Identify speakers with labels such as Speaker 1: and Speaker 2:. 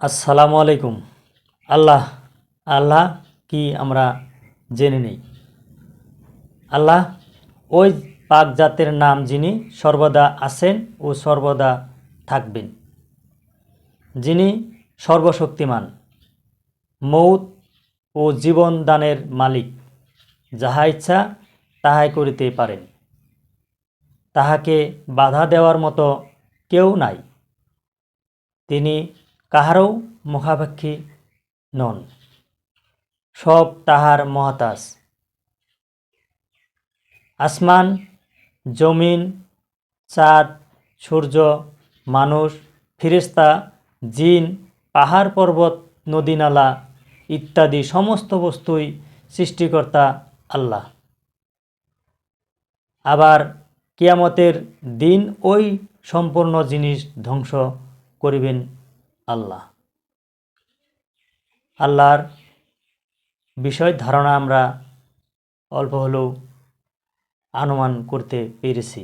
Speaker 1: আসসালামু আলাইকুম। আল্লাহ আল্লাহ কি আমরা জেনে নেই। আল্লাহ ওই পাক জাতের নাম যিনি সর্বদা আছেন ও সর্বদা থাকবেন, যিনি সর্বশক্তিমান, মৌত ও জীবন দানের মালিক, যাহা ইচ্ছা তাহাই করিতে পারেন, তাহাকে বাধা দেওয়ার মতো কেউ নাই। তিনি কাহারও মুখাপেক্ষী নন, সব তাহার মহাতাজ। আসমান, জমিন, চাঁদ, সূর্য, মানুষ, ফেরেশতা, জিন, পাহাড় পর্বত, নদী-নালা ইত্যাদি সমস্ত বস্তুই সৃষ্টিকর্তা আল্লাহ। আবার কিয়ামতের দিন ওই সম্পূর্ণ জিনিস ধ্বংস করিবেন আল্লাহ। আল্লাহর বিষয় ধারণা আমরা অল্প হলেও অনুমান করতে পেরেছি।